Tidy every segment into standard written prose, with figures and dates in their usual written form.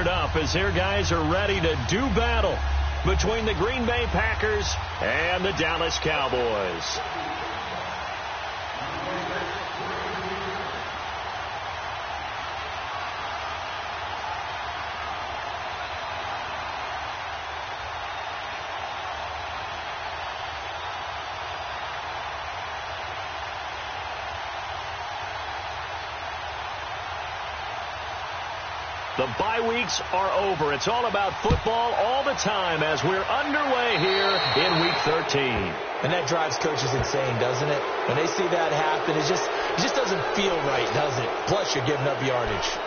fired up as their guys are ready to do battle between the Green Bay Packers and the Dallas Cowboys. The bye weeks are over. It's all about football all the time as we're underway here in Week 13. And that drives coaches insane, doesn't it? When they see that happen, it just doesn't feel right, does it? Plus, you're giving up yardage.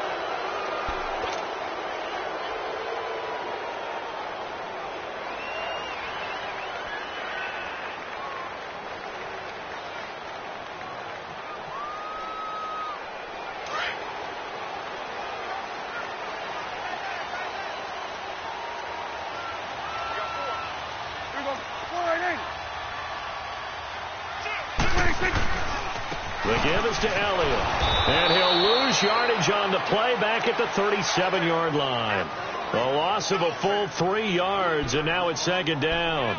The give is to Elliott. And he'll lose yardage on the play back at the 37-yard line. A loss of a full 3 yards, and now it's second down.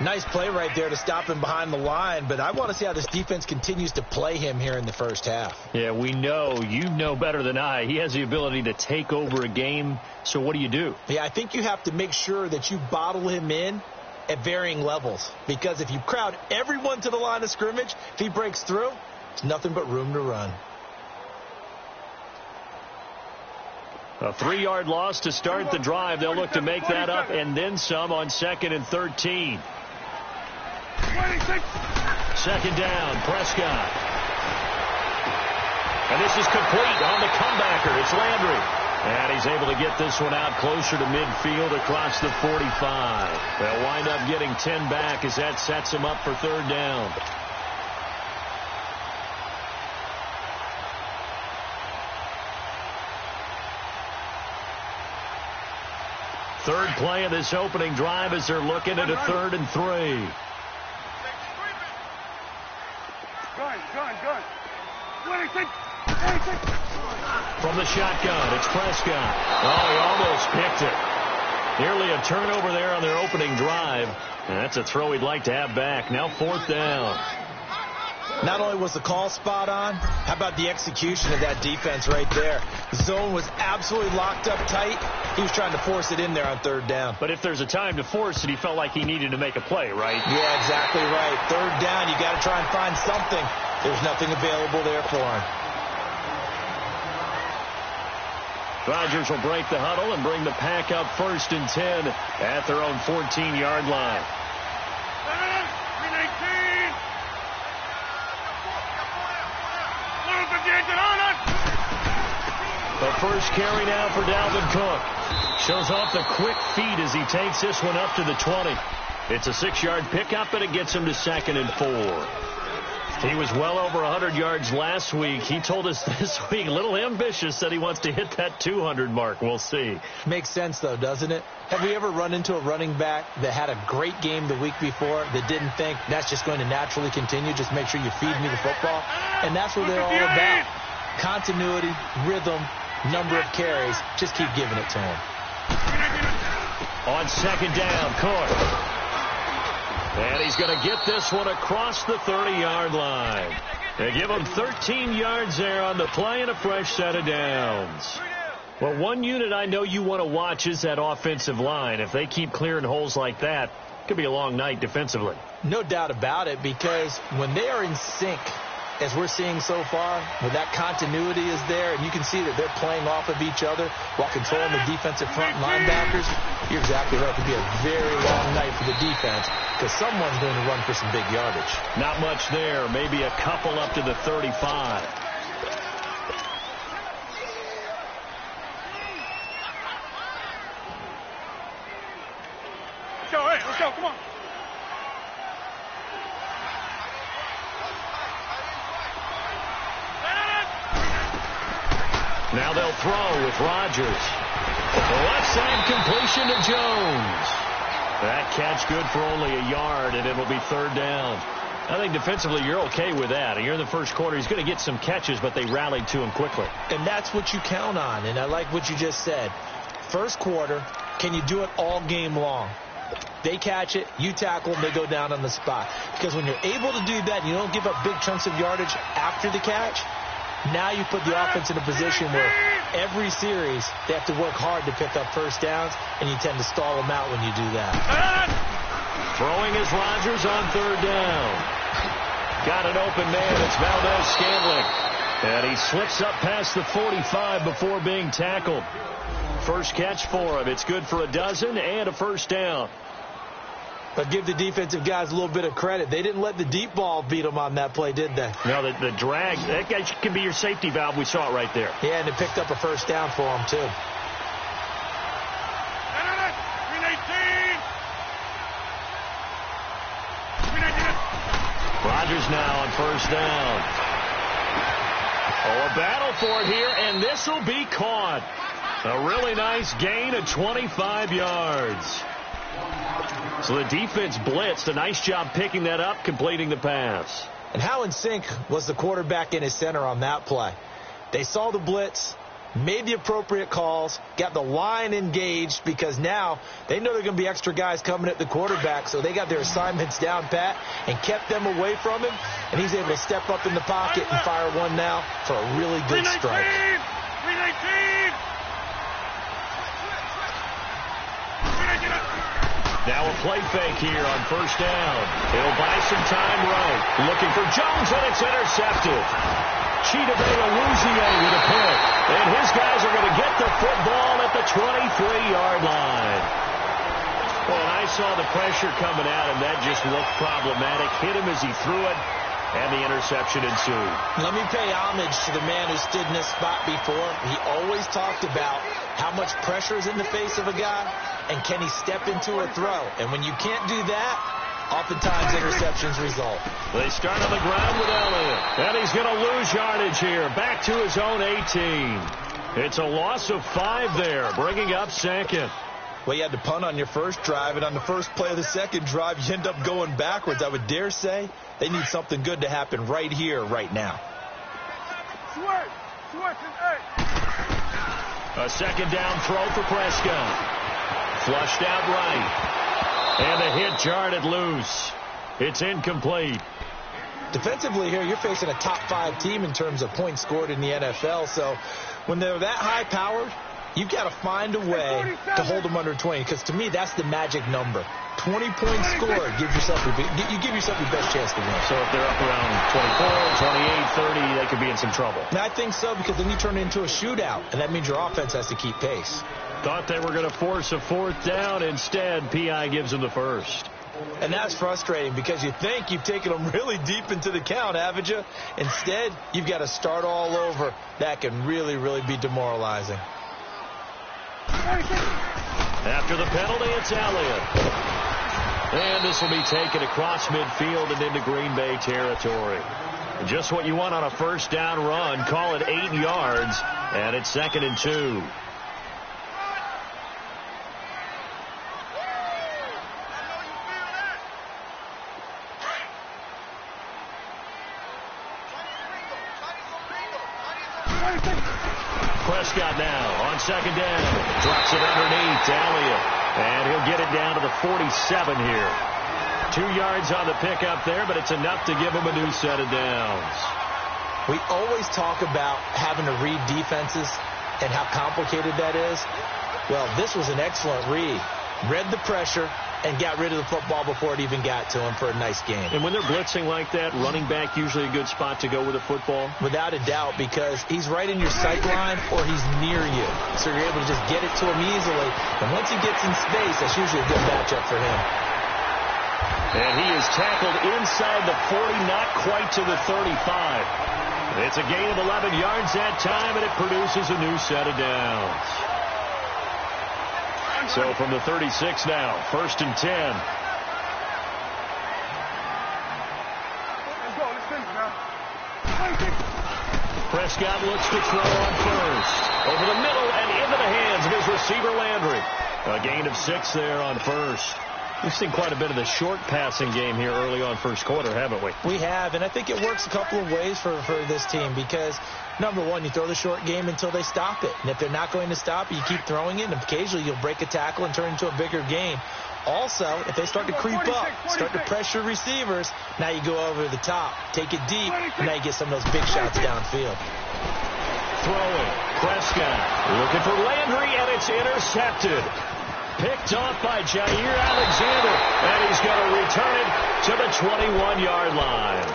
Nice play right there to stop him behind the line, but I want to see how this defense continues to play him here in the first half. Yeah, we know. You know better than I. He has the ability to take over a game, so what do? Yeah, I think you have to make sure that you bottle him in at varying levels, because if you crowd everyone to the line of scrimmage, if he breaks through, it's nothing but room to run. A 3-yard loss to start the drive. They'll look to make that up and then some on 2nd and 13. Second down, Prescott. And this is complete on the comebacker. It's Landry. And he's able to get this one out closer to midfield across the 45. They'll wind up getting 10 back as that sets him up for third down. Third play of this opening drive as they're looking at a 3rd and 3. From the shotgun, it's Prescott. Oh, he almost picked it. Nearly a turnover there on their opening drive. And that's a throw he'd like to have back. Now 4th down. Not only was the call spot on, how about the execution of that defense right there? The zone was absolutely locked up tight. He was trying to force it in there on 3rd down. But if there's a time to force it, he felt like he needed to make a play, right? Yeah, exactly right. 3rd down, you got to try and find something. There's nothing available there for him. Rodgers will break the huddle and bring the pack up 1st and 10 at their own 14-yard line. The first carry now for Dalvin Cook. Shows off the quick feet as he takes this one up to the 20. It's a 6-yard pickup, and it gets him to 2nd and 4. He was well over 100 yards last week. He told us this week, a little ambitious, that he wants to hit that 200 mark. We'll see. Makes sense, though, doesn't it? Have we ever run into a running back that had a great game the week before that didn't think that's just going to naturally continue? Just make sure you feed me the football. And that's what they're all about. Continuity, rhythm, number of carries. Just keep giving it to him. On 2nd down, Cook. And he's going to get this one across the 30-yard line. They give him 13 yards there on the play and a fresh set of downs. Well, one unit I know you want to watch is that offensive line. If they keep clearing holes like that, it could be a long night defensively. No doubt about it, because when they are in sync, as we're seeing so far, when that continuity is there, and you can see that they're playing off of each other while controlling the defensive front linebackers, you're exactly right. It could be a very long night for the defense because someone's going to run for some big yardage. Not much there. Maybe a couple up to the 35. Let's go, come on. Now they'll throw with Rodgers. The left side completion to Jones. That catch good for only a yard, and it'll be 3rd down. I think defensively you're okay with that. You're in the first quarter. He's going to get some catches, but they rallied to him quickly. And that's what you count on, and I like what you just said. first quarter, can you do it all game long? They catch it, you tackle them, they go down on the spot. Because when you're able to do that, you don't give up big chunks of yardage after the catch, now you put the offense in a position where every series they have to work hard to pick up first downs, and you tend to stall them out when you do that. Throwing is Rodgers on third down. Got an open man. It's Valdez-Scantling. And he slips up past the 45 before being tackled. First catch for him. It's good for a dozen and a first down. But give the defensive guys a little bit of credit. They didn't let the deep ball beat them on that play, did they? No, the drag, that guy can be your safety valve. We saw it right there. Yeah, and it picked up a first down for them, too. Rodgers now on first down. Oh, a battle for it here, and this will be caught. A really nice gain of 25 yards. So the defense blitzed. A nice job picking that up, completing the pass. And how in sync was the quarterback in his center on that play? They saw the blitz, made the appropriate calls, got the line engaged, because now they know there are going to be extra guys coming at the quarterback, so they got their assignments down pat and kept them away from him, and he's able to step up in the pocket and fire one now for a really good strike. 319! Now a play fake here on first down. He'll buy some time right. Looking for Jones, and it's intercepted. Chidobe-Awuzie with a pick. And his guys are going to get the football at the 23-yard line. Well, and I saw the pressure coming at him. That just looked problematic. Hit him as he threw it, and the interception ensued. Let me pay homage to the man who stood in this spot before. He always talked about how much pressure is in the face of a guy, and can he step into a throw. And when you can't do that, oftentimes interceptions result. They start on the ground with Elliott. And he's going to lose yardage here. Back to his own 18. It's a loss of 5 there, bringing up second. Well, you had to punt on your first drive, and on the first play of the second drive, you end up going backwards. I would dare say they need something good to happen right here, right now. A second down throw for Prescott. Flushed out right. And the hit jarred loose. It's incomplete. Defensively here, you're facing a top 5 team in terms of points scored in the NFL. So when they're that high-powered, you've got to find a way to hold them under 20. Because to me, that's the magic number. 20 points scored. You give yourself your best chance to win. So if they're up around 24, 28, 30, they could be in some trouble. And I think so, because then you turn it into a shootout, and that means your offense has to keep pace. Thought they were going to force a fourth down. Instead, P.I. gives them the first. And that's frustrating, because you think you've taken them really deep into the count, haven't you? Instead, you've got to start all over. That can really, really be demoralizing. After the penalty, it's Elliott. And this will be taken across midfield and into Green Bay territory. Just what you want on a first down run. Call it 8 yards, and it's 2nd and 2. Prescott now on second down. Drops it underneath to Elliott. And he'll get it down to the 47 here. 2 yards on the pickup there, but it's enough to give him a new set of downs. We always talk about having to read defenses and how complicated that is. Well, this was an excellent read. Read the pressure and got rid of the football before it even got to him for a nice gain. And when they're blitzing like that, running back usually a good spot to go with a football? Without a doubt, because he's right in your sight line or he's near you. So you're able to just get it to him easily. And once he gets in space, that's usually a good matchup for him. And he is tackled inside the 40, not quite to the 35. It's a gain of 11 yards that time, and it produces a new set of downs. So from the 36 now, 1st and 10. Prescott looks to throw on first. Over the middle and into the hands of his receiver Landry. A gain of 6 there on first. We've seen quite a bit of the short passing game here early on first quarter, haven't we? We have, and I think it works a couple of ways for this team because, number one, you throw the short game until they stop it. And if they're not going to stop it, you keep throwing it, and occasionally you'll break a tackle and turn it into a bigger game. Also, if they start to creep up, start to pressure receivers, now you go over the top, take it deep, and now you get some of those big shots downfield. Throwing, Prescott looking for Landry, and it's intercepted. Picked off by Jair Alexander, and he's going to return it to the 21-yard line.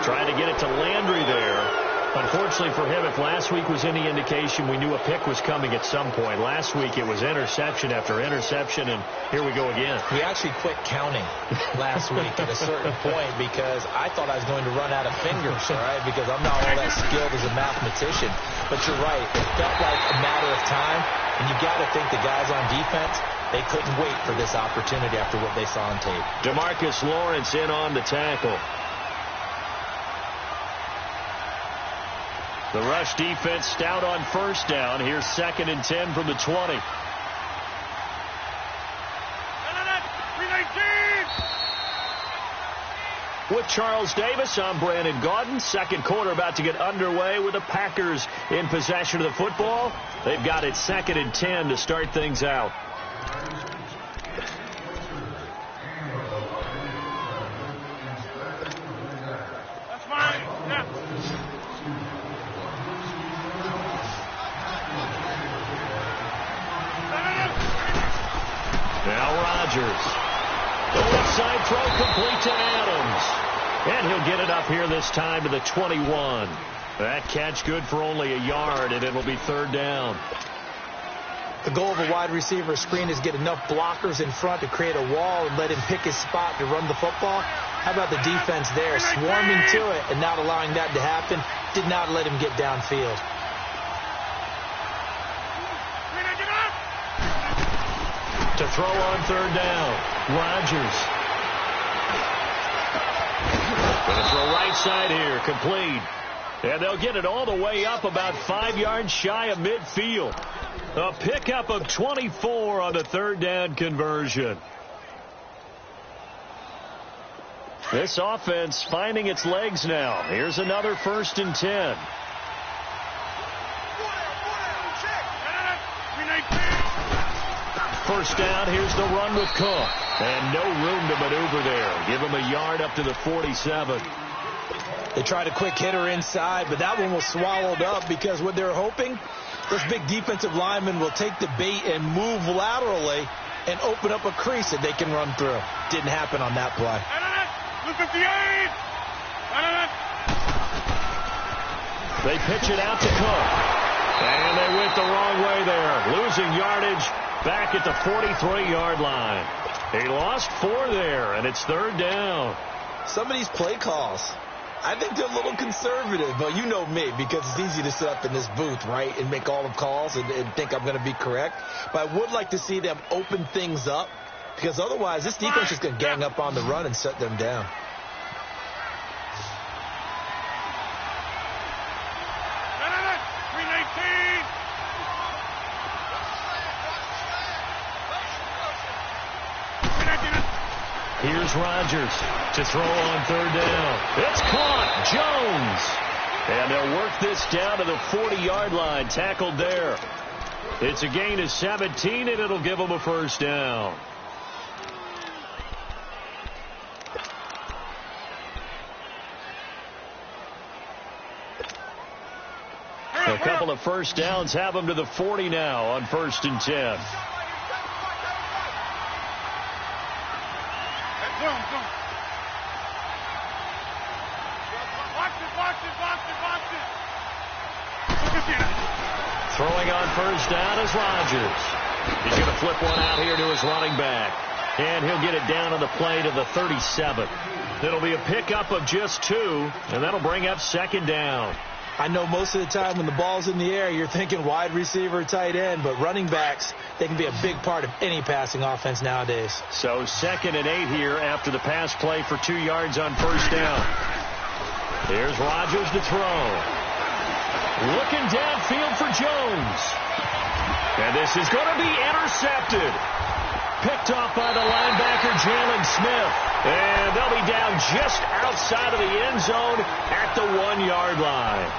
Trying to get it to Landry there. Unfortunately for him, if last week was any indication, we knew a pick was coming at some point. Last week it was interception after interception, and here we go again. We actually quit counting last week at a certain point because I thought I was going to run out of fingers, all right, because I'm not all that skilled as a mathematician. But you're right. It felt like a matter of time, and you got to think the guys on defense, they couldn't wait for this opportunity after what they saw on tape. DeMarcus Lawrence in on the tackle. The rush defense stout on first down. Here's 2nd and 10 from the 20. With Charles Davis, I'm Brandon Gaudin. Second quarter about to get underway with the Packers in possession of the football. They've got it 2nd and 10 to start things out. That's mine. Yeah. Now Rodgers. The left side throw complete to Adams. And he'll get it up here this time to the 21. That catch good for only a yard, and it'll be 3rd down. The goal of a wide receiver screen is get enough blockers in front to create a wall and let him pick his spot to run the football. How about the defense there, swarming to it and not allowing that to happen? Did not let him get downfield. To throw on 3rd down, Rodgers. Going to throw right side here, complete. And they'll get it all the way up about 5 yards shy of midfield. A pickup of 24 on the 3rd down conversion. This offense finding its legs now. Here's another 1st and 10. First down, here's the run with Cook. And no room to maneuver there. Give him a yard up to the 47. They tried a quick hitter inside, but that one was swallowed up because what they're hoping, those big defensive linemen will take the bait and move laterally and open up a crease that they can run through. Didn't happen on that play. They pitch it out to Cook. And they went the wrong way there. Losing yardage back at the 43-yard line. He lost 4 there, and it's 3rd down. Some of these play calls, I think they're a little conservative, but you know me, because it's easy to sit up in this booth, right, and make all the calls and think I'm going to be correct. But I would like to see them open things up, because otherwise this defense is going to gang up on the run and shut them down. Here's Rodgers to throw on 3rd down. It's caught. Jones. And they'll work this down to the 40-yard line. Tackled there. It's a gain of 17, and it'll give them a 1st down. A couple of 1st downs have them to the 40 now on 1st and 10. Throwing on 1st down is Rodgers. He's going to flip one out here to his running back. And he'll get it down on the play to the 37. It'll be a pickup of just 2, and that'll bring up 2nd down. I know most of the time when the ball's in the air, you're thinking wide receiver, tight end, but running backs, they can be a big part of any passing offense nowadays. So 2nd and 8 here after the pass play for 2 yards on 1st down. Here's Rodgers to throw. Looking downfield for Jones. And this is going to be intercepted. picked off by the linebacker, Jalen Smith. And they'll be down just outside of the end zone at the 1-yard line.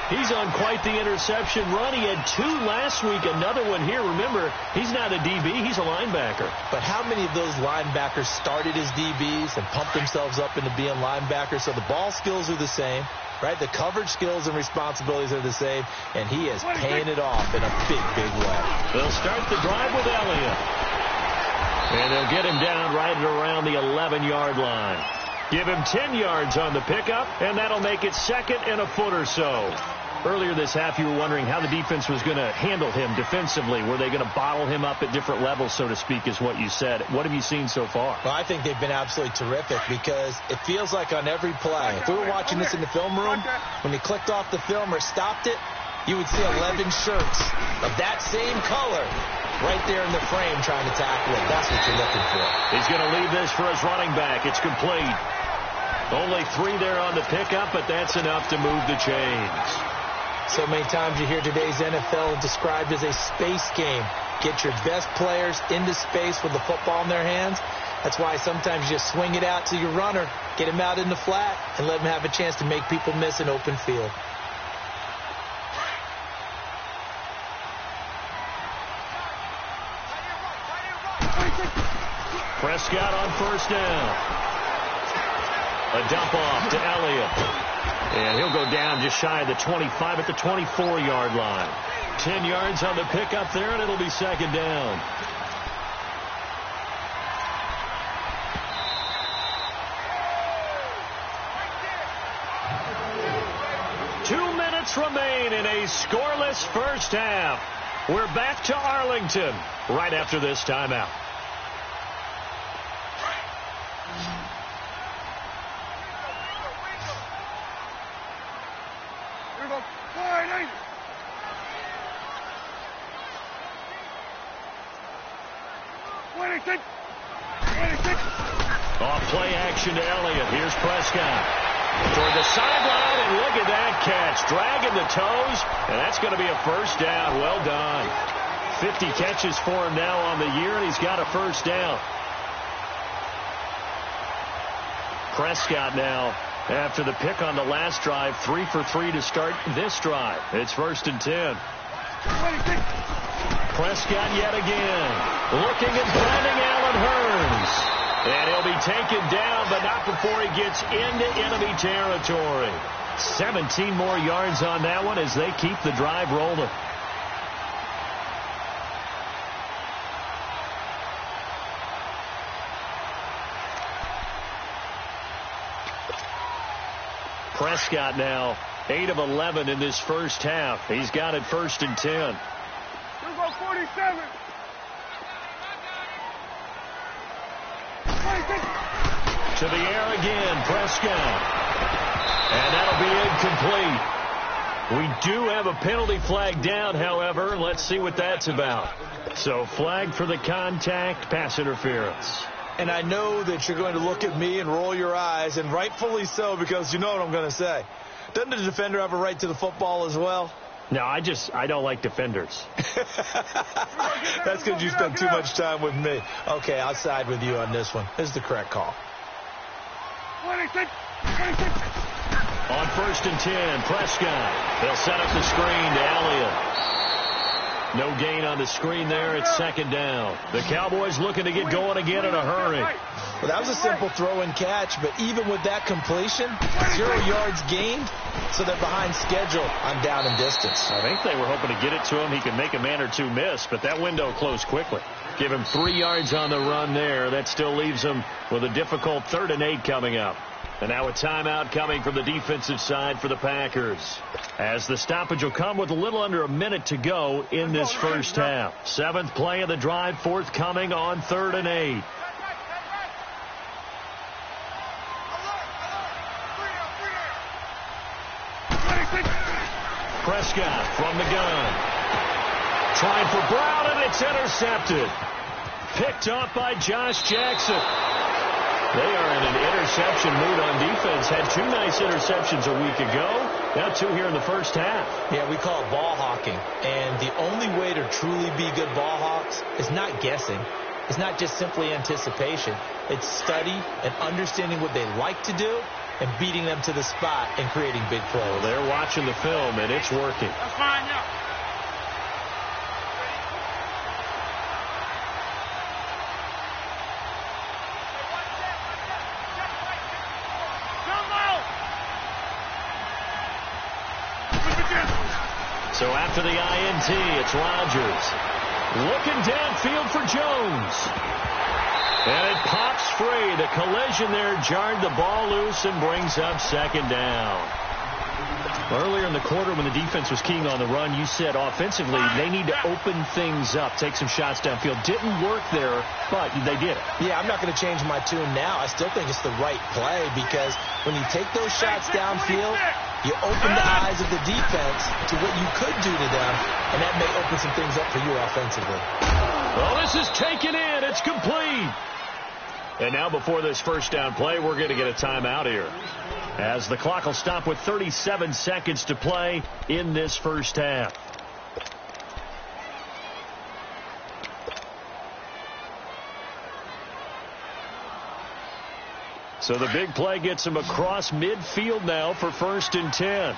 He's on quite the interception run. He had 2 last week, another one here. Remember, he's not a DB, he's a linebacker. But how many of those linebackers started as DBs and pumped themselves up into being linebackers? So the ball skills are the same, right? The coverage skills and responsibilities are the same, and he is paying it off in a big, big way. They'll start the drive with Elliott. And they'll get him down right at around the 11-yard line. Give him 10 yards on the pickup, and that'll make it 2nd and a foot or so. Earlier this half, you were wondering how the defense was going to handle him defensively. Were they going to bottle him up at different levels, so to speak, is what you said. What have you seen so far? Well, I think they've been absolutely terrific because it feels like on every play, if we were watching this in the film room, when he clicked off the film or stopped it, you would see 11 shirts of that same color right there in the frame trying to tackle it. That's what you're looking for. He's going to leave this for his running back. It's complete. Only 3 there on the pickup, but that's enough to move the chains. So many times you hear today's NFL described as a space game. Get your best players into space with the football in their hands. That's why sometimes you just swing it out to your runner, get him out in the flat, and let him have a chance to make people miss an open field. Prescott on first down. A dump off to Elliott. And he'll go down just shy of the 25 at the 24-yard line. 10 yards on the pickup there, and it'll be 2nd down. Two minutes remain in a scoreless first half. We're back to Arlington right after this timeout. Off play action to Elliott. Here's Prescott. Toward the sideline, and look at that catch. Dragging the toes, and that's going to be a first down. Well done. 50 catches for him now on the year, and he's got a first down. Prescott now, after the pick on the last drive, 3 for 3 to start this drive. It's 1st and 10. Prescott yet again. Looking and finding Allen Hurns. And he'll be taken down, but not before he gets into enemy territory. 17 more yards on that one as they keep the drive rolling. Prescott now 8 of 11 in this first half. He's got it 1st and 10. 47. To the air again, Prescott. And that'll be incomplete. We do have a penalty flag down, however. Let's see what that's about. So flag for the contact, pass interference. And I know that you're going to look at me and roll your eyes, and rightfully so, because you know what I'm going to say. Doesn't the defender have a right to the football as well? No, I don't like defenders. That's because you spend too much time with me. Okay, I'll side with you on this one. This is the correct call. 26. On 1st and 10, Prescott. They'll set up the screen to Elliott. No gain on the screen there. It's 2nd down. The Cowboys looking to get going again in a hurry. Well, that was a simple throw and catch, but even with that completion, 0 yards gained, so they're behind schedule on down and distance. I think they were hoping to get it to him. He can make a man or two miss, but that window closed quickly. Give him 3 yards on the run there. That still leaves him with a difficult 3rd and 8 coming up. And now a timeout coming from the defensive side for the Packers, as the stoppage will come with a little under a minute to go in this first half. 7th play of the drive forthcoming on 3rd and 8. Prescott from the gun. Trying for Brown, and it's intercepted. Picked off by Josh Jackson. They are in an interception mood on defense. Had 2 nice interceptions a week ago. Now 2 here in the first half. Yeah, we call it ball hawking. And the only way to truly be good ball hawks is not guessing. is not just simply anticipation. It's study and understanding what they like to do and beating them to the spot and creating big plays. Well, they're watching the film, and it's working. That's fine, yeah. So after the INT, it's Rodgers. Looking downfield for Jones. And it pops free. The collision there jarred the ball loose and brings up second down. Earlier in the quarter when the defense was keying on the run, you said offensively they need to open things up, take some shots downfield. Didn't work there, but they did it. Yeah, I'm not going to change my tune now. I still think it's the right play because when you take those shots downfield, you open the eyes of the defense to what you could do to them, and that may open some things up for you offensively. Well, this is taken in. It's complete. And now before this first down play, we're going to get a timeout here, as the clock will stop with 37 seconds to play in this first half. So the big play gets him across midfield now for 1st and 10.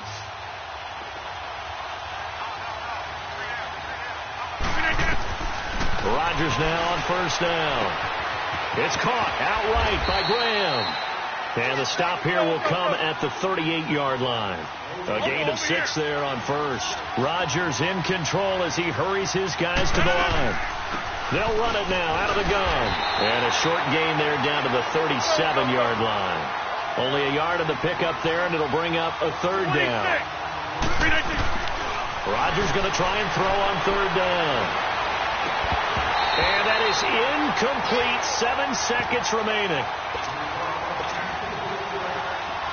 Rodgers now on 1st down. It's caught outright by Graham. And the stop here will come at the 38-yard line. A gain of 6 there on 1st. Rodgers in control as he hurries his guys to the line. They'll run it now out of the gun. And a short gain there down to the 37-yard line. Only a yard of the pickup there, and it'll bring up a 3rd down. Rodgers going to try and throw on 3rd down. And that is incomplete. 7 seconds remaining.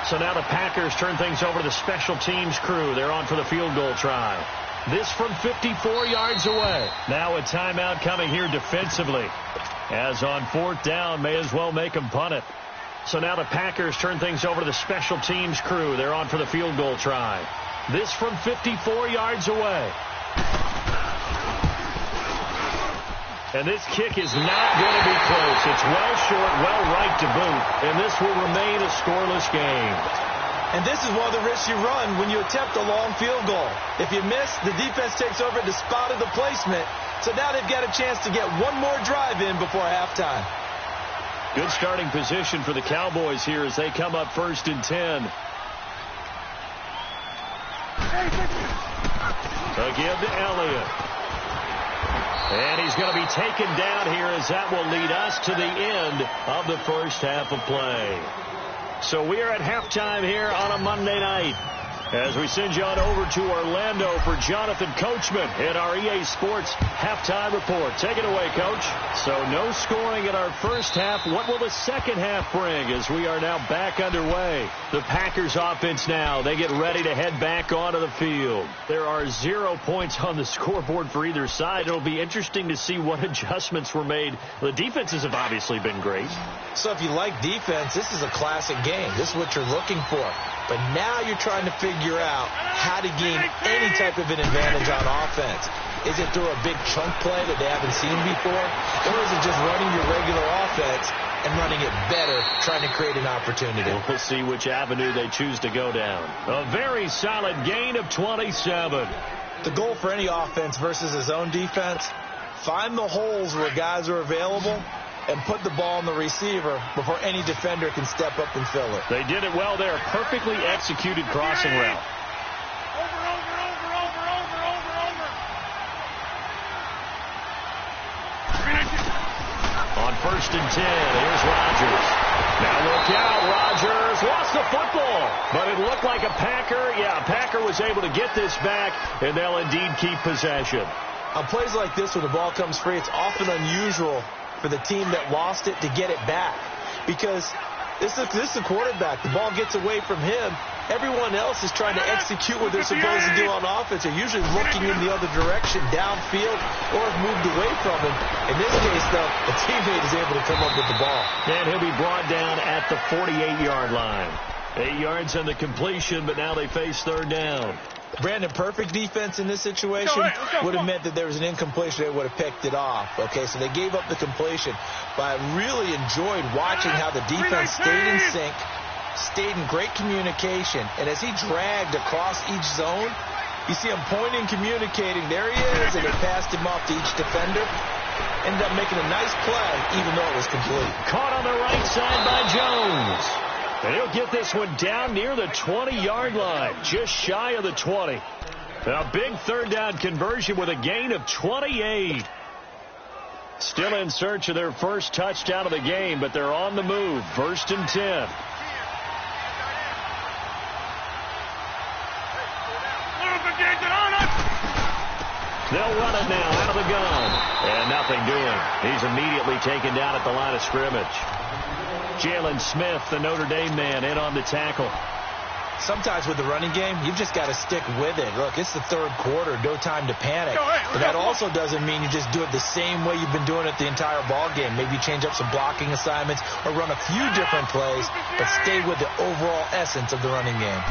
So now the Packers turn things over to the special teams crew. They're on for the field goal try. This from 54 yards away. Now a timeout coming here defensively. As on 4th down, may as well make them punt it. So now the Packers turn things over to the special teams crew. They're on for the field goal try. This from 54 yards away. And this kick is not going to be close. It's well short, well right to boot. And this will remain a scoreless game. And this is one of the risks you run when you attempt a long field goal. If you miss, the defense takes over the spot of the placement. So now they've got a chance to get one more drive in before halftime. Good starting position for the Cowboys here as they come up 1st and 10. Again to Elliott. And he's going to be taken down here as that will lead us to the end of the first half of play. So we are at halftime here on a Monday night as we send you on over to Orlando for Jonathan Coachman in our EA Sports halftime report. Take it away, Coach. So no scoring in our first half. What will the second half bring as we are now back underway? The Packers offense now, they get ready to head back onto the field. There are 0 points on the scoreboard for either side. It'll be interesting to see what adjustments were made. The defenses have obviously been great. So if you like defense, this is a classic game. This is what you're looking for. But now you're trying to figure out how to gain any type of an advantage on offense. Is it through a big chunk play that they haven't seen before? Or is it just running your regular offense and running it better, trying to create an opportunity? We'll see which avenue they choose to go down. A very solid gain of 27. The goal for any offense versus his own defense, find the holes where guys are available and put the ball on the receiver before any defender can step up and fill it. They did it well there. Perfectly executed crossing route. On 1st and 10, here's Rodgers. Now look out, Rodgers lost the football. But it looked like a Packer. Yeah, a Packer was able to get this back, and they'll indeed keep possession. On plays like this where the ball comes free, it's often unusual for the team that lost it to get it back. Because this is the quarterback. The ball gets away from him. Everyone else is trying to execute what they're supposed to do on offense. They're usually looking in the other direction, downfield, or have moved away from him. In this case, though, a teammate is able to come up with the ball. And he'll be brought down at the 48-yard line. 8 yards on the completion, but now they face 3rd down. Brandon, perfect defense in this situation would have meant that there was an incompletion. They would have picked it off. Okay, so they gave up the completion. But I really enjoyed watching how the defense stayed in sync, stayed in great communication. And as he dragged across each zone, you see him pointing, communicating. There he is, and they passed him off to each defender. Ended up making a nice play, even though it was complete. Caught on the right side by Jones. And he'll get this one down near the 20-yard line, just shy of the 20. A big third down conversion with a gain of 28. Still in search of their first touchdown of the game, but they're on the move. 1st and 10. They'll run it now out of the gun. And nothing doing. He's immediately taken down at the line of scrimmage. Jalen Smith, the Notre Dame man, in on the tackle. Sometimes with the running game, you've just got to stick with it. Look, it's the third quarter. No time to panic. But that also doesn't mean you just do it the same way you've been doing it the entire ball game. Maybe change up some blocking assignments or run a few different plays, but stay with the overall essence of the running game.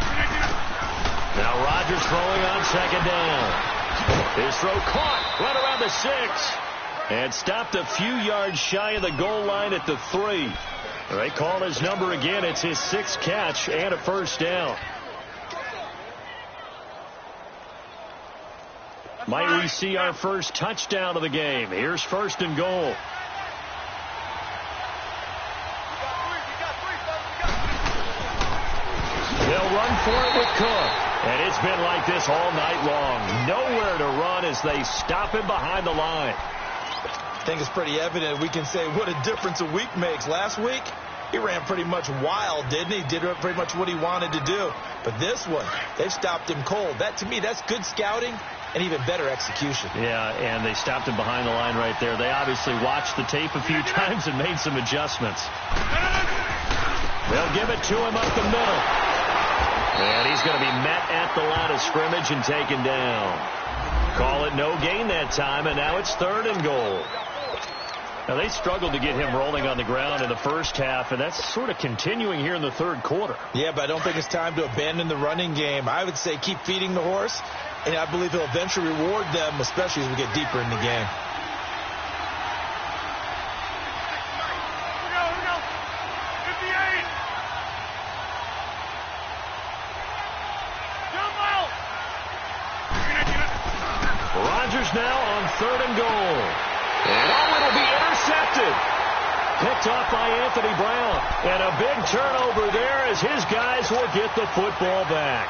Now Rodgers throwing on 2nd down. His throw caught right around the 6. And stopped a few yards shy of the goal line at the 3. They call his number again. It's his 6th catch and a first down. Might we see our first touchdown of the game? Here's 1st and goal. They'll run for it with Cook. And it's been like this all night long. Nowhere to run as they stop him behind the line. I think it's pretty evident. We can say what a difference a week makes. Last week, he ran pretty much wild, didn't he? Did pretty much what he wanted to do. But this one, they've stopped him cold. That, to me, that's good scouting and even better execution. Yeah, and they stopped him behind the line right there. They obviously watched the tape a few times and made some adjustments. They'll give it to him up the middle. And he's going to be met at the line of scrimmage and taken down. Call it no gain that time, and now it's 3rd and goal. Now, they struggled to get him rolling on the ground in the first half, and that's sort of continuing here in the third quarter. Yeah, but I don't think it's time to abandon the running game. I would say keep feeding the horse, and I believe he'll eventually reward them, especially as we get deeper in the game. Rodgers now on 3rd and goal. And it'll be intercepted. Picked off by Anthony Brown. And a big turnover there as his guys will get the football back.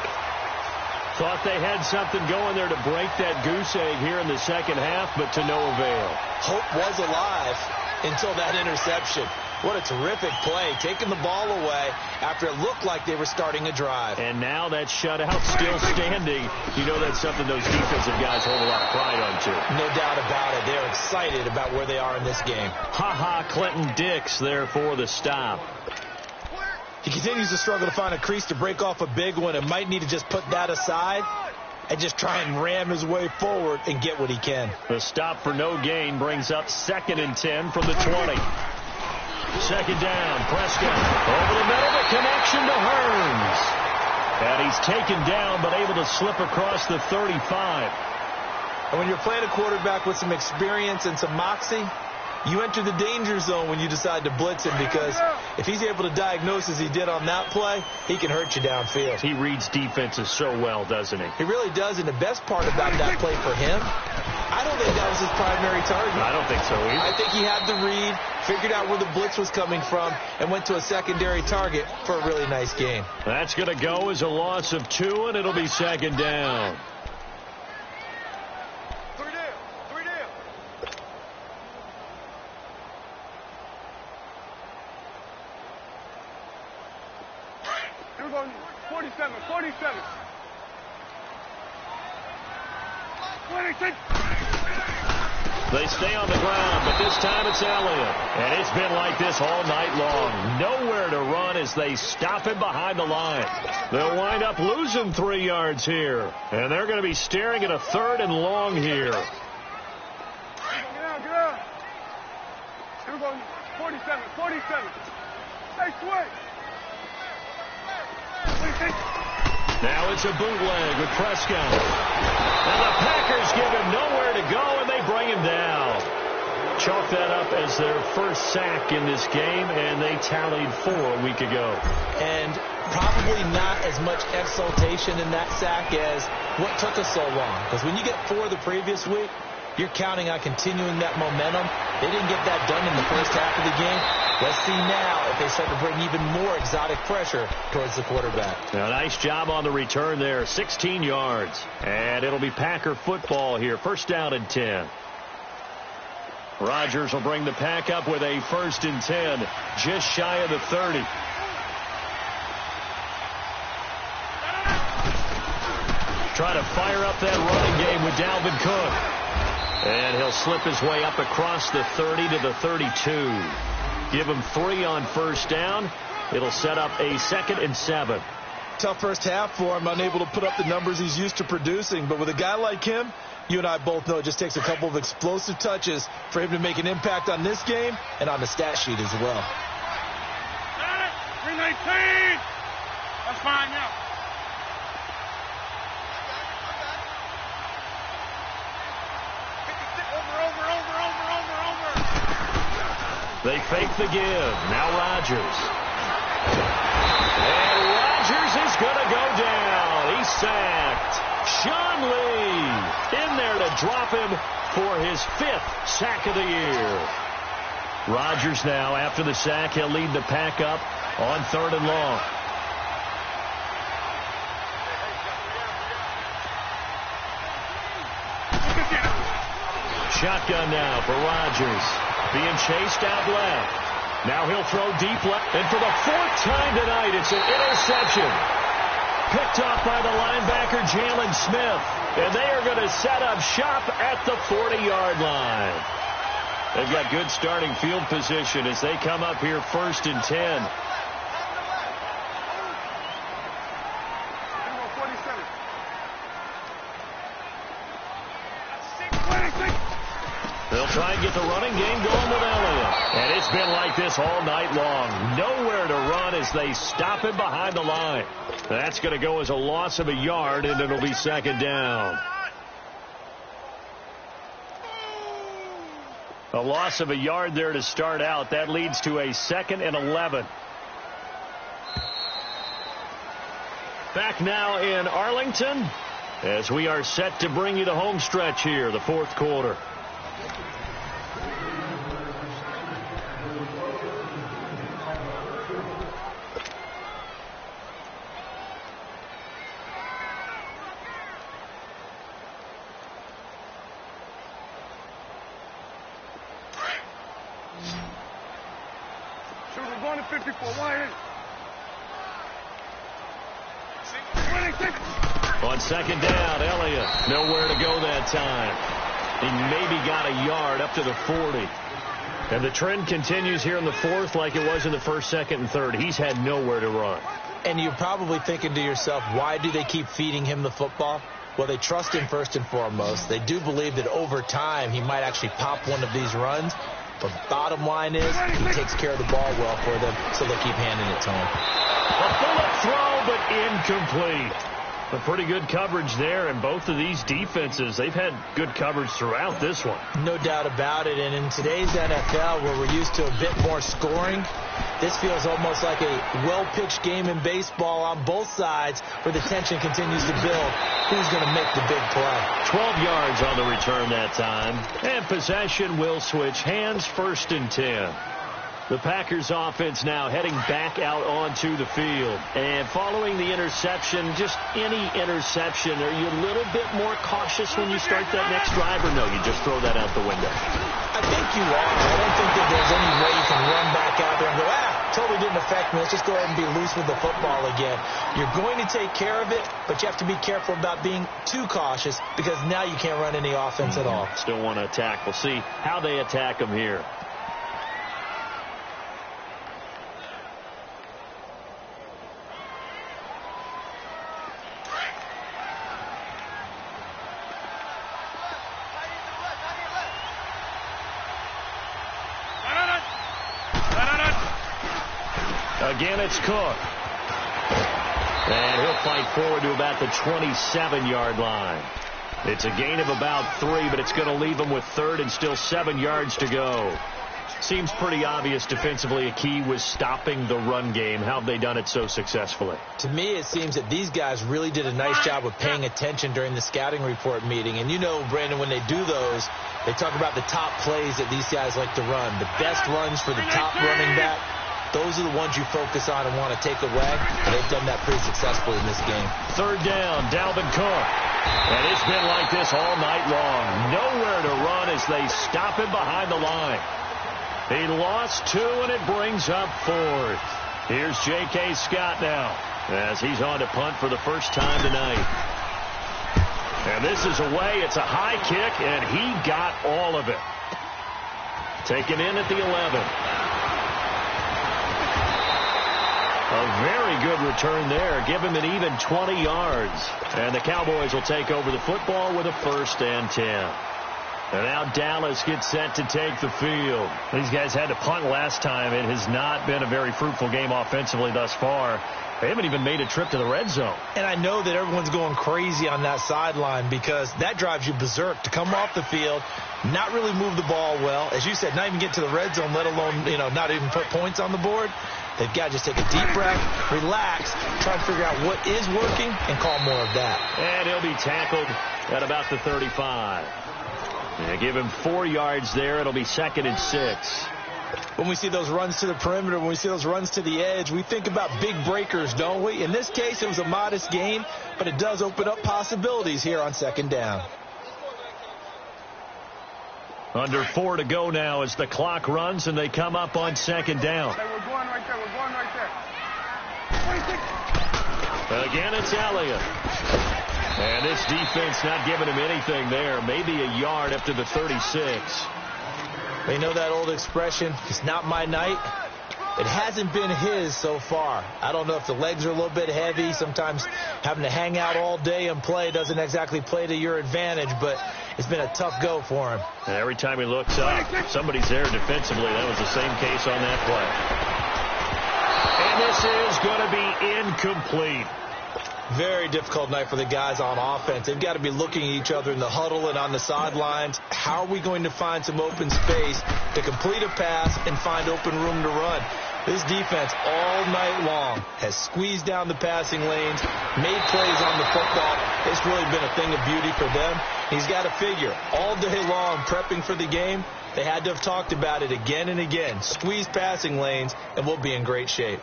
Thought they had something going there to break that goose egg here in the second half, but to no avail. Hope was alive until that interception. What a terrific play, taking the ball away after it looked like they were starting a drive. And now that shutout still standing. You know that's something those defensive guys hold a lot of pride on, too. No doubt about it. They're excited about where they are in this game. Clinton Dix there for the stop. He continues to struggle to find a crease to break off a big one and might need to just put that aside and just try and ram his way forward and get what he can. The stop for no gain brings up 2nd and 10 from the 20. 2nd down, Prescott over the middle, the connection to Hearns. And he's taken down but able to slip across the 35. And when you're playing a quarterback with some experience and some moxie, you enter the danger zone when you decide to blitz him, because if he's able to diagnose as he did on that play, he can hurt you downfield. He reads defenses so well, doesn't he? He really does, and the best part about that play for him, I don't think that was his primary target. I don't think so either. I think he had the read, figured out where the blitz was coming from, and went to a secondary target for a really nice gain. That's going to go as a loss of 2, and it'll be 2nd down. We're going 47, 47. 26. They stay on the ground, but this time it's Elliott. And it's been like this all night long. Nowhere to run as they stop him behind the line. They'll wind up losing 3 yards here. And they're going to be staring at a 3rd and long here. Get out. We're going 47, 47. Hey, switch. 26. Now it's a bootleg with Prescott. And the Packers give him nowhere to go, and they bring him down. Chalk that up as their first sack in this game, and they tallied 4 a week ago. And probably not as much exultation in that sack as what took us so long. Because when you get 4 the previous week, you're counting on continuing that momentum. They didn't get that done in the first half of the game. Let's see now if they start to bring even more exotic pressure towards the quarterback. Now, nice job on the return there. 16 yards. And it'll be Packer football here. First down and 10. Rodgers will bring the Pack up with a 1st and 10. Just shy of the 30. Try to fire up that running game with Dalvin Cook. And he'll slip his way up across the 30 to the 32. Give him 3 on first down. It'll set up a 2nd and 7. Tough first half for him, unable to put up the numbers he's used to producing. But with a guy like him, you and I both know it just takes a couple of explosive touches for him to make an impact on this game and on the stat sheet as well. 319. That's fine now. They fake the give. Now Rodgers. And Rodgers is going to go down. He's sacked. Sean Lee in there to drop him for his 5th sack of the year. Rodgers now, after the sack, he'll lead the Pack up on 3rd and long. Shotgun now for Rodgers. Being chased out left. Now he'll throw deep left. And for the 4th time tonight, it's an interception. Picked off by the linebacker, Jalen Smith. And they are going to set up shop at the 40-yard line. They've got good starting field position as they come up here 1st and 10. They'll try and get the running game going with Elliott. And it's been like this all night long. Nowhere to run as they stop him behind the line. That's going to go as a loss of a yard, and it'll be 2nd down. A loss of a yard there to start out. That leads to a 2nd and 11. Back now in Arlington as we are set to bring you the home stretch here, the 4th quarter. We're going to 54. Wide. On 2nd down, Elliott nowhere to go that time. He maybe got a yard up to the 40. And the trend continues here in the 4th like it was in the 1st, 2nd, and 3rd. He's had nowhere to run. And you're probably thinking to yourself, why do they keep feeding him the football? Well, they trust him first and foremost. They do believe that over time he might actually pop one of these runs. But bottom line is he takes care of the ball well for them, so they'll keep handing it to him. A bullet throw, but incomplete. A pretty good coverage there, and both of these defenses, they've had good coverage throughout this one. No doubt about it, and in today's NFL, where we're used to a bit more scoring, this feels almost like a well-pitched game in baseball on both sides where the tension continues to build. Who's going to make the big play? 12 yards on the return that time, and possession will switch hands, 1st and 10. The Packers offense now heading back out onto the field. And following the interception, just any interception, are you a little bit more cautious when you start that next drive, or no, you just throw that out the window? I think you are. I don't think that there's any way you can run back out there and go, totally didn't affect me. Let's just go ahead and be loose with the football again. You're going to take care of it, but you have to be careful about being too cautious because now you can't run any offense at all. Still want to attack. We'll see how they attack them here. Again, it's Cook. And he'll fight forward to about the 27-yard line. It's a gain of about 3, but it's going to leave him with third and still 7 yards to go. Seems pretty obvious defensively a key was stopping the run game. How have they done it so successfully? To me, it seems that these guys really did a nice job of paying attention during the scouting report meeting. And you know, Brandon, when they do those, they talk about the top plays that these guys like to run. The best runs for the top running back, those are the ones you focus on and want to take away. And they've done that pretty successfully in this game. Third down, Dalvin Cook. And it's been like this all night long. Nowhere to run as they stop him behind the line. He lost 2, and it brings up 4th. Here's J.K. Scott now as he's on to punt for the first time tonight. And this is away. It's a high kick, and he got all of it. Taken in at the 11. A very good return there. Give him an even 20 yards. And the Cowboys will take over the football with a 1st and 10. And now Dallas gets set to take the field. These guys had to punt last time. It has not been a very fruitful game offensively thus far. They haven't even made a trip to the red zone. And I know that everyone's going crazy on that sideline because that drives you berserk to come off the field, not really move the ball well. As you said, not even get to the red zone, let alone, not even put points on the board. They've got to just take a deep breath, relax, try to figure out what is working, and call more of that. And he'll be tackled at about the 35. And give him 4 yards there. It'll be 2nd and 6. When we see those runs to the perimeter, when we see those runs to the edge, we think about big breakers, don't we? In this case, it was a modest gain, but it does open up possibilities here on 2nd down. Under 4 to go now as the clock runs, and they come up on 2nd down. Hey, we're going right there. We're going right there. 26. Again, it's Elliott. And this defense not giving him anything there. Maybe a yard up to the 36. You know that old expression, it's not my night? It hasn't been his so far. I don't know if the legs are a little bit heavy. Sometimes having to hang out all day and play doesn't exactly play to your advantage, but it's been a tough go for him. And every time he looks up, somebody's there defensively. That was the same case on that play. And this is going to be incomplete. Very difficult night for the guys on offense. They've got to be looking at each other in the huddle and on the sidelines. How are we going to find some open space to complete a pass and find open room to run? This defense all night long has squeezed down the passing lanes, made plays on the football. It's really been a thing of beauty for them. He's got to figure all day long prepping for the game. They had to have talked about it again and again. Squeeze passing lanes, and we'll be in great shape.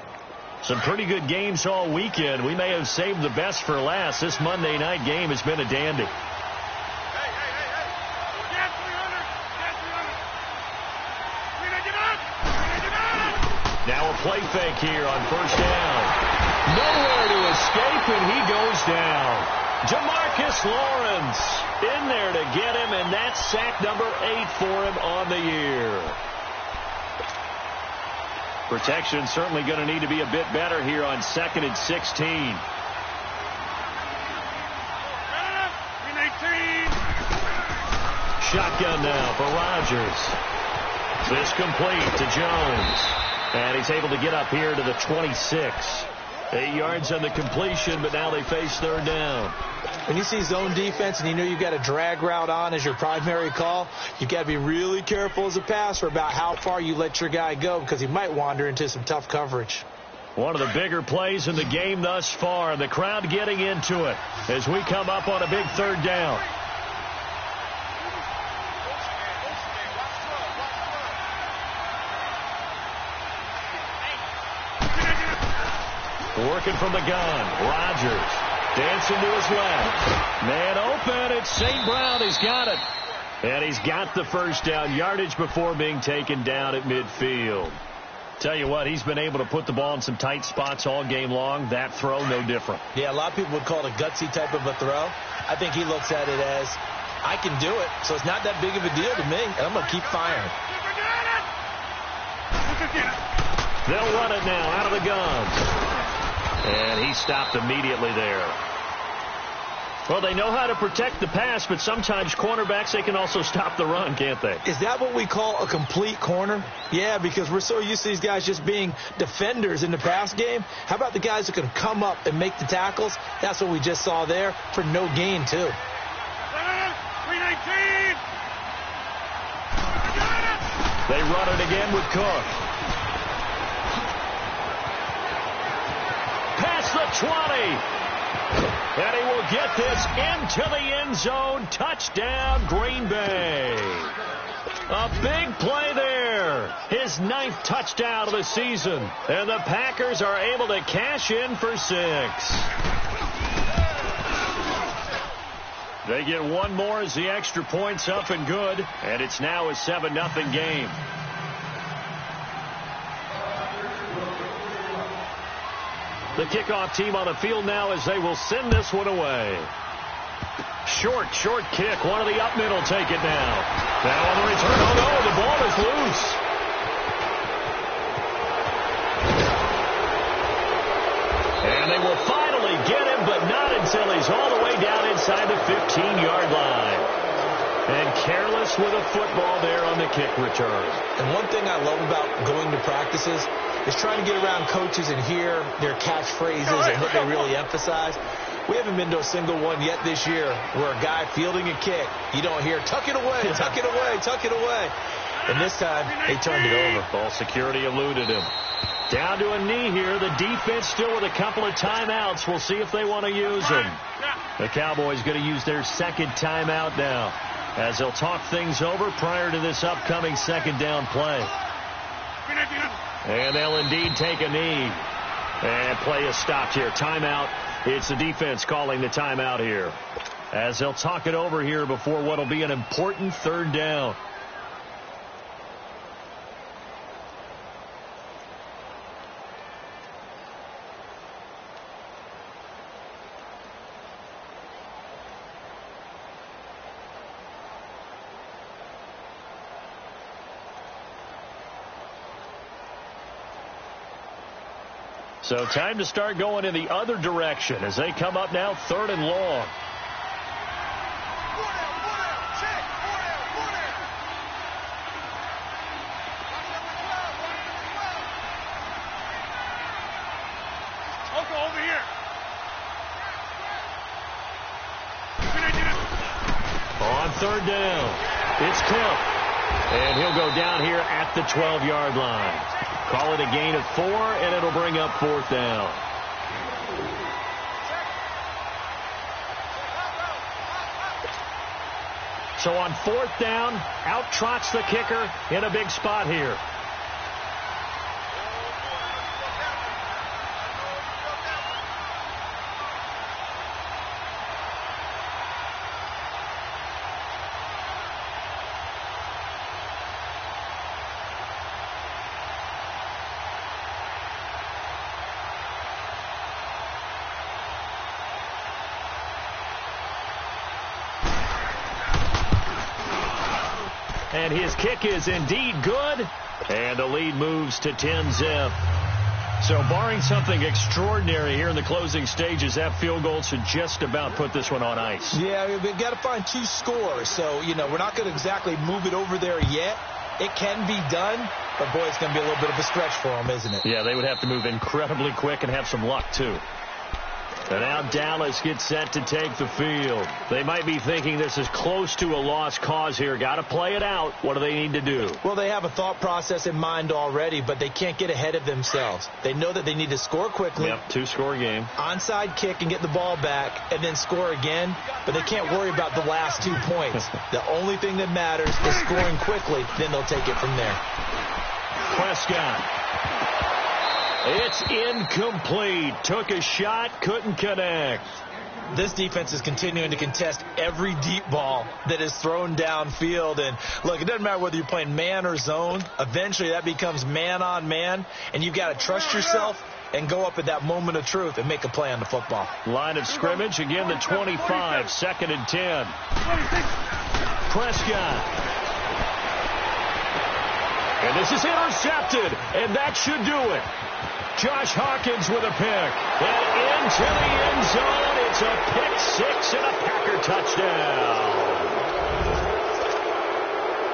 Some pretty good games all weekend. We may have saved the best for last. This Monday night game has been a dandy. Hey. Get 300. Now a play fake here on 1st down. Nowhere to escape, and he goes down. Jamarcus Lawrence in there to get him, and that's sack number 8 for him on the year. Protection certainly going to need to be a bit better here on 2nd and 16. Shotgun now for Rodgers. This complete to Jones. And he's able to get up here to the 26. 8 yards on the completion, but now they face 3rd down. When you see zone defense and you know you've got a drag route on as your primary call, you've got to be really careful as a passer about how far you let your guy go because he might wander into some tough coverage. One of the bigger plays in the game thus far. The crowd getting into it as we come up on a big 3rd down. Working from the gun. Rodgers dancing to his left. Man open. It's St. Brown. He's got it. And he's got the 1st down yardage before being taken down at midfield. Tell you what, he's been able to put the ball in some tight spots all game long. That throw, no different. Yeah, a lot of people would call it a gutsy type of a throw. I think he looks at it as, I can do it, so it's not that big of a deal to me, and I'm going to keep firing. They'll run it now out of the gun. And he stopped immediately there. Well, they know how to protect the pass, but sometimes cornerbacks, they can also stop the run, can't they? Is that what we call a complete corner? Yeah, because we're so used to these guys just being defenders in the pass game. How about the guys that can come up and make the tackles? That's what we just saw there for no gain, too. 319. They run it again with Cook. Past the 20. And he will get this into the end zone. Touchdown, Green Bay. A big play there. His 9th touchdown of the season. And the Packers are able to cash in for 6. They get one more as the extra point's up and good. And it's now a 7-0 game. The kickoff team on the field now as they will send this one away. Short kick. One of the up middle take it now. Now on the return. Oh, no, the ball is loose. And they will finally get him, but not until he's all the way down inside the 15-yard line. And careless with a football there on the kick return. And one thing I love about going to practices is trying to get around coaches and hear their catchphrases and what they really emphasize. We haven't been to a single one yet this year where a guy fielding a kick, you don't hear, tuck it away, tuck it away, tuck it away. And this time, they turned it over. Ball security eluded him. Down to a knee here. The defense still with a couple of timeouts. We'll see if they want to use them. The Cowboys going to use their second timeout now, as they'll talk things over prior to this upcoming second down play. And they'll indeed take a knee. And play is stopped here. Timeout. It's the defense calling the timeout here, as they'll talk it over here before what will be an important third down. So time to start going in the other direction as they come up now 3rd and long. Over here. On 3rd down, it's Cook. And he'll go down here at the 12-yard line. Call it a gain of 4, and it'll bring up 4th down. So on 4th down, out trots the kicker in a big spot here. And his kick is indeed good. And the lead moves to 10-zip. So barring something extraordinary here in the closing stages, that field goal should just about put this one on ice. Yeah, we've got to find 2 scores. So, we're not going to exactly move it over there yet. It can be done, but, boy, it's going to be a little bit of a stretch for them, isn't it? Yeah, they would have to move incredibly quick and have some luck, too. And now Dallas gets set to take the field. They might be thinking this is close to a lost cause here. Got to play it out. What do they need to do? Well, they have a thought process in mind already, but they can't get ahead of themselves. They know that they need to score quickly. Yep, 2-score game. Onside kick and get the ball back and then score again, but they can't worry about the last 2 points. The only thing that matters is scoring quickly, then they'll take it from there. Prescott. It's incomplete. Took a shot, couldn't connect. This defense is continuing to contest every deep ball that is thrown downfield. And, look, it doesn't matter whether you're playing man or zone. Eventually that becomes man-on-man, and you've got to trust yourself and go up at that moment of truth and make a play on the football. Line of scrimmage, again the 25, 2nd and 10. Prescott. And And this is intercepted, and that should do it. Josh Hawkins with a pick. And into the end zone. It's a pick six and a Packer touchdown.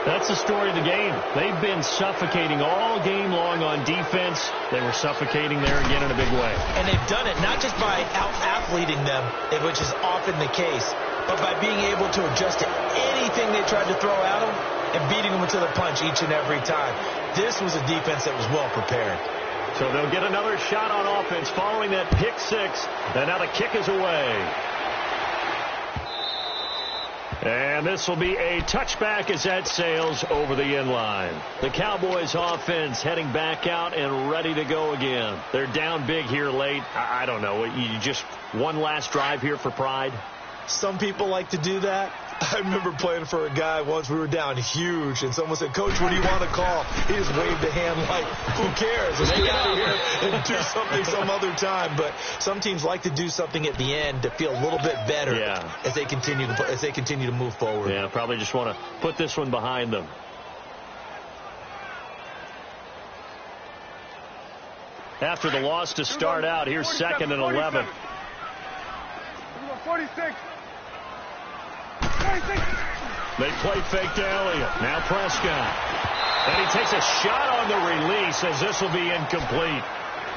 That's the story of the game. They've been suffocating all game long on defense. They were suffocating there again in a big way. And they've done it not just by out-athleting them, which is often the case, but by being able to adjust to anything they tried to throw at them and beating them to the punch each and every time. This was a defense that was well prepared. So they'll get another shot on offense following that pick six. And now the kick is away. And this will be a touchback as that sails over the end line. The Cowboys offense heading back out and ready to go again. They're down big here late. I don't know. You just one last drive here for pride? Some people like to do that. I remember playing for a guy once. We were down huge, and someone said, "Coach, what do you want to call?" He just waved a hand like, "Who cares? Let's get out of here and do something some other time." But some teams like to do something at the end to feel a little bit better as they continue to move forward. Yeah, probably just want to put this one behind them. After the loss to start out, here's 2nd and 11. 46. They play fake to Elliott. Now Prescott. And he takes a shot on the release as this will be incomplete.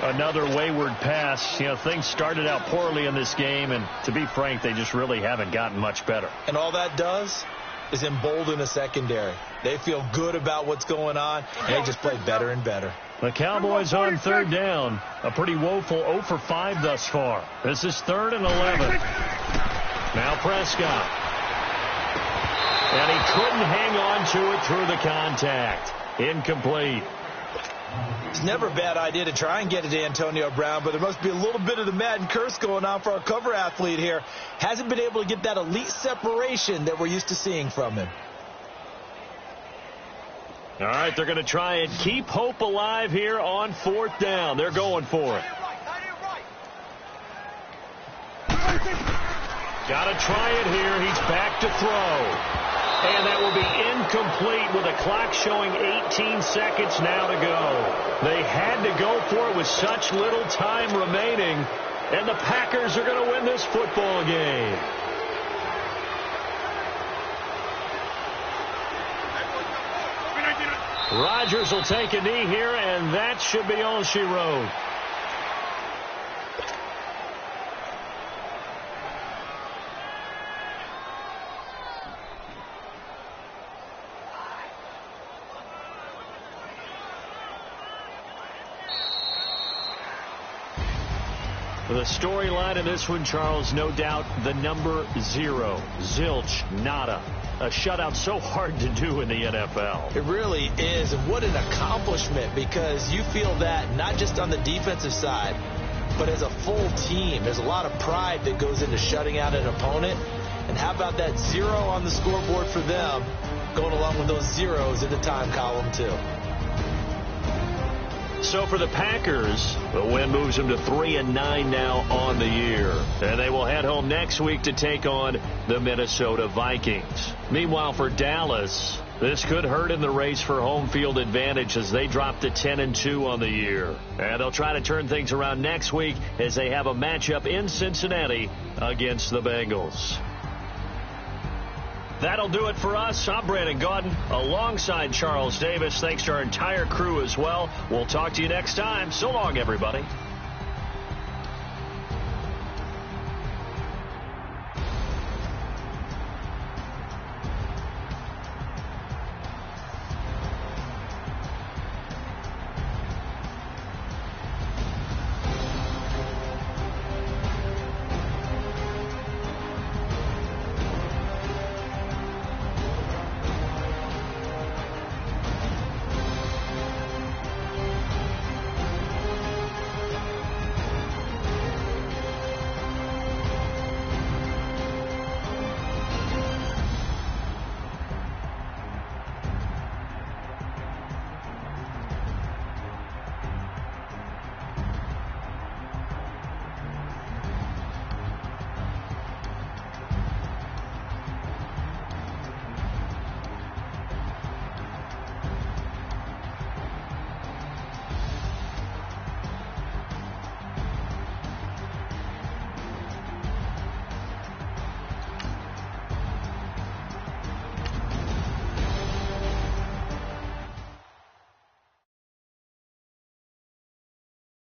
Another wayward pass. You know, things started out poorly in this game, and to be frank, they just really haven't gotten much better. And all that does is embolden the secondary. They feel good about what's going on, and they just play better and better. The Cowboys on 3rd down. A pretty woeful 0 for 5 thus far. This is 3rd and 11. Now Prescott. And he couldn't hang on to it through the contact. Incomplete. It's never a bad idea to try and get it to Antonio Brown, but there must be a little bit of the Madden curse going on for our cover athlete here. Hasn't been able to get that elite separation that we're used to seeing from him. All right, they're going to try and keep hope alive here on 4th down. They're going for it. Got to try it here. He's back to throw. And that will be incomplete with a clock showing 18 seconds now to go. They had to go for it with such little time remaining. And the Packers are going to win this football game. Rodgers will take a knee here, and that should be all she wrote. The storyline in this one, Charles, no doubt the number 0. Zilch, nada. A shutout so hard to do in the NFL. It really is, and what an accomplishment, because you feel that not just on the defensive side, but as a full team. There's a lot of pride that goes into shutting out an opponent. And how about that 0 on the scoreboard for them, going along with those zeros in the time column, too. So for the Packers, the win moves them to 3-9 now on the year. And they will head home next week to take on the Minnesota Vikings. Meanwhile, for Dallas, this could hurt in the race for home field advantage as they drop to 10-2 on the year. And they'll try to turn things around next week as they have a matchup in Cincinnati against the Bengals. That'll do it for us. I'm Brandon Gaudin alongside Charles Davis. Thanks to our entire crew as well. We'll talk to you next time. So long, everybody.